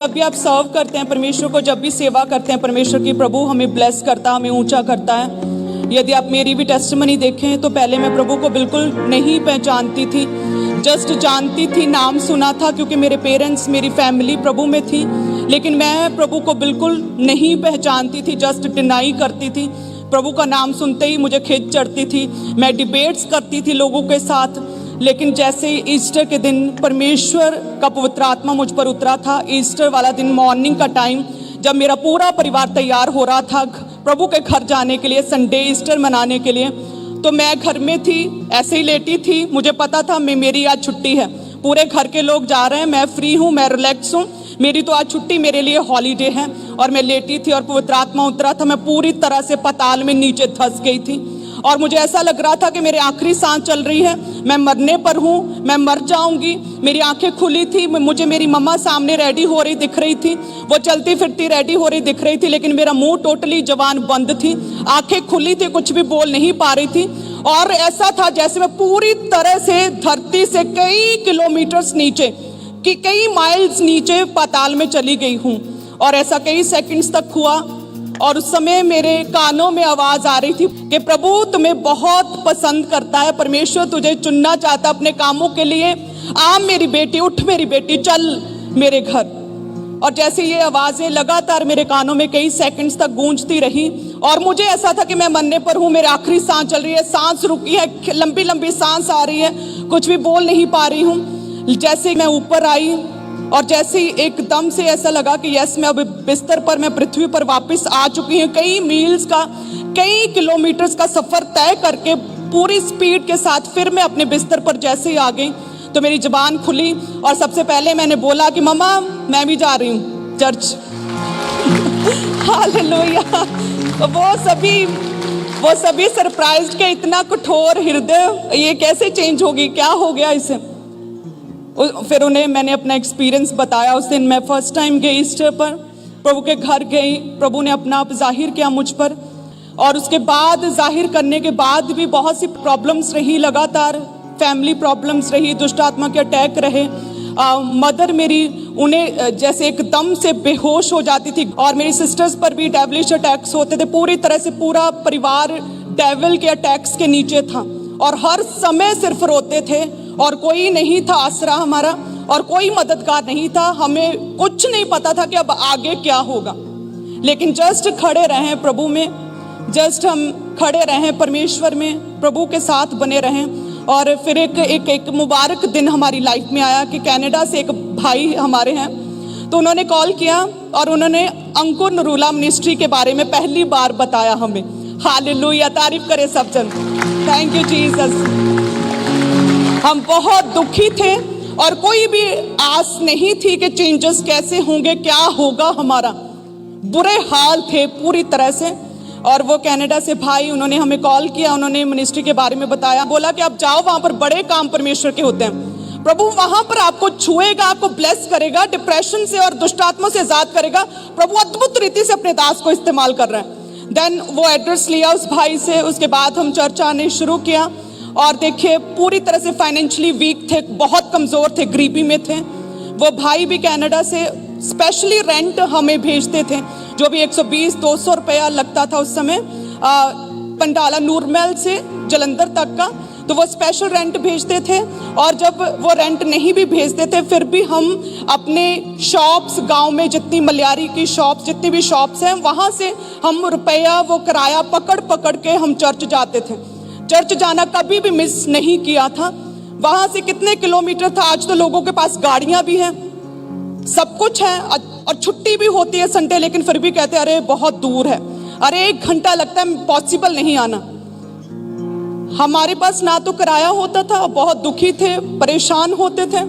जब भी आप सर्व करते हैं परमेश्वर को, जब भी सेवा करते हैं परमेश्वर की, प्रभु हमें ब्लेस करता है, हमें ऊंचा करता है। यदि आप मेरी भी टेस्टिमनी देखें तो पहले मैं प्रभु को बिल्कुल नहीं पहचानती थी, जस्ट जानती थी, नाम सुना था क्योंकि मेरे पेरेंट्स, मेरी फैमिली प्रभु में थी, लेकिन मैं प्रभु को बिल्कुल नहीं पहचानती थी, जस्ट डिनाई करती थी। प्रभु का नाम सुनते ही मुझे खिंच चढ़ती थी, मैं डिबेट्स करती थी लोगों के साथ। लेकिन जैसे ईस्टर के दिन परमेश्वर का पवित्र आत्मा मुझ पर उतरा था, ईस्टर वाला दिन मॉर्निंग का टाइम, जब मेरा पूरा परिवार तैयार हो रहा था प्रभु के घर जाने के लिए, संडे ईस्टर मनाने के लिए, तो मैं घर में थी, ऐसे ही लेटी थी। मुझे पता था मेरी आज छुट्टी है, पूरे घर के लोग जा रहे हैं, मैं फ्री हूँ, मैं रिलैक्स हूँ, मेरी तो आज छुट्टी, मेरे लिए हॉलीडे है। और मैं लेटी थी और पवित्र आत्मा उतरा था, मैं पूरी तरह से पाताल में नीचे धंस गई थी और मुझे ऐसा लग रहा था कि मेरी आखिरी सांस चल रही है, मैं मरने पर हूँ, मैं मर जाऊंगी। मेरी आंखें खुली थी, मुझे मेरी मम्मा सामने रेडी हो रही दिख रही थी, वो चलती फिरती रेडी हो रही दिख रही थी, लेकिन मेरा मुंह टोटली जबान बंद थी, आंखें खुली थी, कुछ भी बोल नहीं पा रही थी। और ऐसा था जैसे मैं पूरी तरह से धरती से कई किलोमीटर्स नीचे, कि कई माइल्स नीचे पाताल में चली गई हूँ। और ऐसा कई सेकंड्स तक हुआ और उस समय मेरे कानों में आवाज आ रही थी कि प्रभु तुम्हें बहुत पसंद करता है, परमेश्वर तुझे चुनना चाहता अपने कामों के लिए, आ मेरी बेटी, उठ मेरी बेटी, चल मेरे घर। और जैसे ये आवाजें लगातार मेरे कानों में कई सेकंड्स तक गूंजती रही और मुझे ऐसा था कि मैं मरने पर हूँ, मेरी आखिरी सांस चल रही है, सांस रुकी है, लंबी लंबी सांस आ रही है, कुछ भी बोल नहीं पा रही हूँ। जैसे मैं ऊपर आई और जैसे ही एकदम से ऐसा लगा कि यस, मैं अब बिस्तर पर, मैं पृथ्वी पर वापस आ चुकी हूँ। कई मील्स का, कई किलोमीटर्स का सफर तय करके पूरी स्पीड के साथ फिर मैं अपने बिस्तर पर जैसे ही आ गई तो मेरी जुबान खुली और सबसे पहले मैंने बोला कि मम्मा मैं भी जा रही हूँ चर्च। हालेलुया। वो सभी सरप्राइज्ड के इतना कठोर हृदय, ये कैसे चेंज होगी, क्या हो गया इसे। फिर उन्हें मैंने अपना एक्सपीरियंस बताया। उस दिन मैं फर्स्ट टाइम गई ईस्टर पर, प्रभु के घर गई, प्रभु ने अपना आप जाहिर किया मुझ पर और उसके बाद जाहिर करने के बाद भी बहुत सी प्रॉब्लम्स रही, लगातार फैमिली प्रॉब्लम्स रही, दुष्ट आत्मा के अटैक रहे। मदर मेरी, उन्हें जैसे एकदम से बेहोश हो जाती थी और मेरी सिस्टर्स पर भी डेविलिश अटैक्स होते थे। पूरी तरह से पूरा परिवार डेविल के अटैक्स के नीचे था और हर समय सिर्फ रोते थे और कोई नहीं था आसरा हमारा और कोई मददगार नहीं था। हमें कुछ नहीं पता था कि अब आगे क्या होगा, लेकिन जस्ट खड़े रहें प्रभु में, जस्ट हम खड़े रहें परमेश्वर में, प्रभु के साथ बने रहें। और फिर एक मुबारक दिन हमारी लाइफ में आया कि कनाडा से एक भाई हमारे हैं, तो उन्होंने कॉल किया और उन्होंने अंकुर नरूला मिनिस्ट्री के बारे में पहली बार बताया हमें। हालेलुया, तारीफ करे सब जन, थैंक यू जीसस। हम बहुत दुखी थे और कोई भी आस नहीं थी कि चेंजेस कैसे होंगे, क्या होगा हमारा, बुरे हाल थे पूरी तरह से। और वो कनाडा से भाई, उन्होंने हमें कॉल किया, उन्होंने मिनिस्ट्री के बारे में बताया, बोला कि आप जाओ, वहां पर बड़े काम परमेश्वर के होते हैं, प्रभु वहां पर आपको छुएगा, आपको ब्लेस करेगा, डिप्रेशन से और दुष्ट आत्मा से आजाद करेगा। प्रभु अद्भुत रीति से अपने दास को इस्तेमाल कर रहे हैं। देन वो एड्रेस लिया उस भाई से, उसके बाद हम चर्च आने शुरू किया और देखिए पूरी तरह से फाइनेंशियली वीक थे, बहुत कमजोर थे, गरीबी में थे। वो भाई भी कनाडा से स्पेशली रेंट हमें भेजते थे, जो भी 120-200 रुपया लगता था उस समय, पंडाला नूरमहल से जलंधर तक का, तो वो स्पेशल रेंट भेजते थे। और जब वो रेंट नहीं भी भेजते थे फिर भी हम अपने शॉप्स, गांव में जितनी मलियारी की शॉप्स, जितनी भी शॉप्स हैं, वहां से हम रुपया, वो किराया पकड़ पकड़ के हम चर्च जाते थे। चर्च जाना कभी भी मिस नहीं किया था। वहां से कितने किलोमीटर था, आज तो लोगों के पास गाड़ियां भी हैं, सब कुछ है और छुट्टी भी होती है संडे, लेकिन फिर भी कहते हैं अरे बहुत दूर है, अरे 1 घंटा लगता है, पॉसिबल नहीं आना। हमारे पास ना तो किराया होता था, बहुत दुखी थे, परेशान होते थे,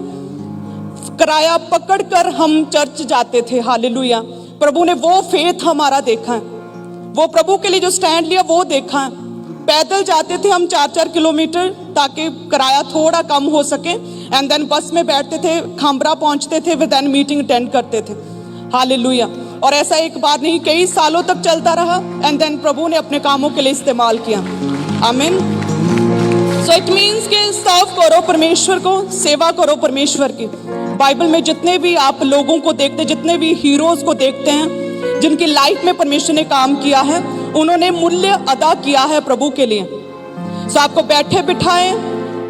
किराया पकड़कर हम चर्च जाते थे। हालेलुया। प्रभु ने वो फेथ हमारा देखा है, वो प्रभु के लिए जो स्टैंड लिया वो देखा है। पैदल जाते थे हम 4-4 किलोमीटर ताकि किराया थोड़ा कम हो सके, एंड देन बस में बैठते थे, खामरा पहुंचते थे, फिर देन मीटिंग अटेंड करते थे। हालेलुया। और ऐसा एक बार नहीं, कई सालों तक चलता रहा एंड देन प्रभु ने अपने कामों के लिए इस्तेमाल किया। आमीन। सो इट मीन्स कि सर्व करो परमेश्वर को, सेवा करो परमेश्वर की। बाइबल में जितने भी आप लोगों को देखते, जितने भी हीरोज को देखते हैं जिनकी लाइफ में परमेश्वर ने काम किया है, उन्होंने मूल्य अदा किया है प्रभु के लिए। सो आपको बैठे बिठाए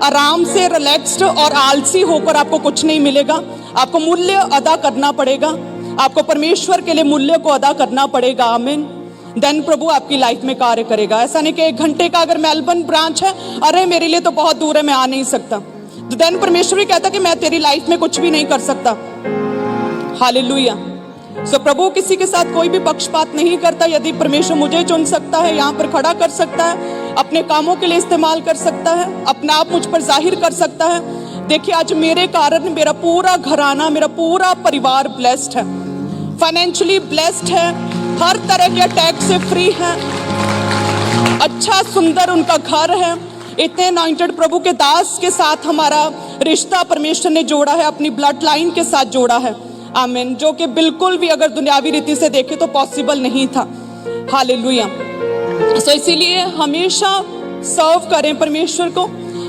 आराम से रिलैक्स्ड और आलसी होकर आपको कुछ नहीं मिलेगा। आपको मूल्य अदा करना पड़ेगा, आपको परमेश्वर के लिए मूल्य को अदा करना पड़ेगा। आमीन। देन प्रभु आपकी लाइफ में कार्य करेगा। ऐसा नहीं कि 1 घंटे का अगर मेलबर्न ब्रांच है, अरे मेरे लिए तो बहुत दूर है, मैं आ नहीं सकता, तो देन परमेश्वर भी कहता कि मैं तेरी लाइफ में कुछ भी नहीं कर सकता। हालेलुया। सो प्रभु किसी के साथ कोई भी पक्षपात नहीं करता। यदि परमेश्वर मुझे चुन सकता है, यहाँ पर खड़ा कर सकता है, अपने कामों के लिए इस्तेमाल कर सकता है, अपना आप मुझ पर जाहिर कर सकता है। देखिए आज मेरे कारण मेरा पूरा घराना, मेरा पूरा परिवार ब्लेस्ड है, फाइनेंशियली ब्लेस्ड है, हर तरह के अटैक से फ्री है, अच्छा सुंदर उनका घर है। इतने अनॉइंटेड प्रभु के दास के साथ हमारा रिश्ता परमेश्वर ने जोड़ा है, अपनी ब्लड लाइन के साथ जोड़ा है। आमीन। जो कि बिल्कुल भी अगर दुनियावी रीति से देखे तो पॉसिबल नहीं था। हालेलुया। सो इसीलिए हमेशा सर्व करें परमेश्वर को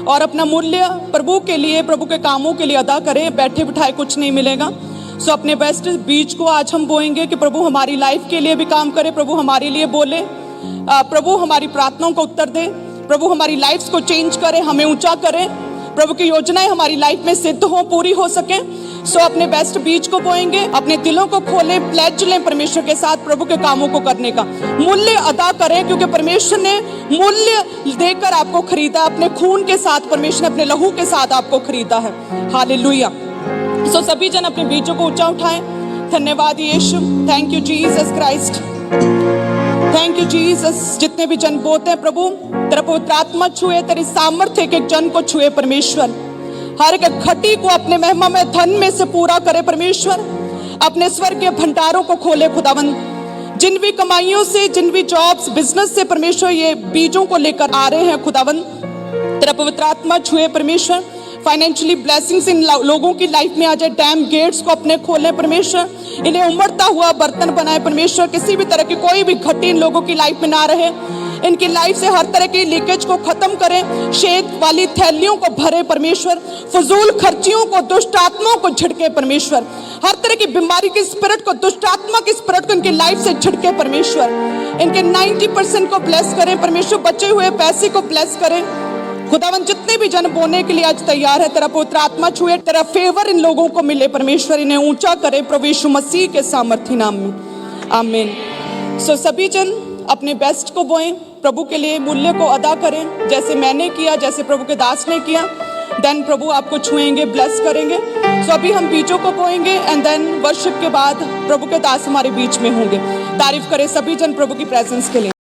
और अपना मूल्य प्रभु के लिए, प्रभु के कामों के लिए अदा करें। बैठे बिठाए कुछ नहीं मिलेगा। सो अपने बेस्ट बीज को आज हम बोएंगे कि प्रभु हमारी लाइफ के लिए भी काम करे, प्रभु हमारे लिए बोले, प्रभु हमारी प्रार्थनाओं को उत्तर दे, प्रभु हमारी लाइफ को चेंज करे, हमें ऊंचा करे, प्रभु की योजनाएं हमारी लाइफ में सिद्ध हो, पूरी हो सके। सो अपने बेस्ट बीज को बोएंगे, अपने दिलों को खोलें, प्लेज लें परमेश्वर के साथ प्रभु के कामों को करने का, मूल्य अदा करें, क्योंकि परमेश्वर ने मूल्य देकर आपको खरीदा, अपने खून के साथ परमेश्वर ने अपने लहू के साथ आपको खरीदा है। हालेलुया। सो सभी जन अपने बीजों को ऊंचा उठाएं। धन्यवाद यीशु, thank you Jesus Christ, thank you Jesus. जितने भी जन बोते हैं प्रभु, तेरा पवित्र आत्मा छुए, तेरी सामर्थ्य एक जन को छुए परमेश्वर, हर एक खटी को अपने महिमा में धन में से पूरा करे परमेश्वर, अपने स्वर्ग के भंडारों को खोले खुदावंद। जिन भी कमाइयों से, जिन भी जॉब्स, बिजनेस से परमेश्वर ये बीजों को लेकर आ रहे हैं खुदावंद, तेरा पवित्र आत्मा छुए परमेश्वर, फाइनेंशियली ब्लेसिंग्स इन लोगों की लाइफ में आ जाए, डैम गेट्स को अपने खोले परमेश्वर, इन्हें उमड़ता हुआ बर्तन बनाए परमेश्वर, किसी भी तरह की कोई भी घटी इन लोगों की लाइफ में ना रहे, इनकी लाइफ से हर तरह की लीकेज को खत्म करें, शेद वाली थैलियों को भरे परमेश्वर, फजूल खर्चियों को, दुष्ट आत्माओं को झिड़के परमेश्वर, हर तरह की बीमारी की स्पिरिट को, दुष्ट आत्मा की स्पिरिट को इनकी लाइफ से झिड़के परमेश्वर, इनके 90% को ब्लेस करें परमेश्वर, बचे हुए पैसे को ब्लेस करें खुदावन। जितने भी जन बोने के लिए आज तैयार है, तेरा पवित्र आत्मा छुए, तेरा फेवर इन लोगों को मिले परमेश्वर, इन्हें ऊंचा करे प्रभु यीशु मसीह के सामर्थी नाम में, आमीन। सो सभी जन अपने बेस्ट को बोएं, प्रभु के लिए मूल्य को अदा करें, जैसे मैंने किया, जैसे प्रभु के दास ने किया। देन प्रभु आपको छुएंगे, ब्लेस करेंगे। सो अभी हम बीजों को बोएंगे एंड देन वर्शिप के बाद प्रभु के दास हमारे बीच में होंगे। तारीफ करें सभी जन प्रभु की प्रेजेंस के लिए।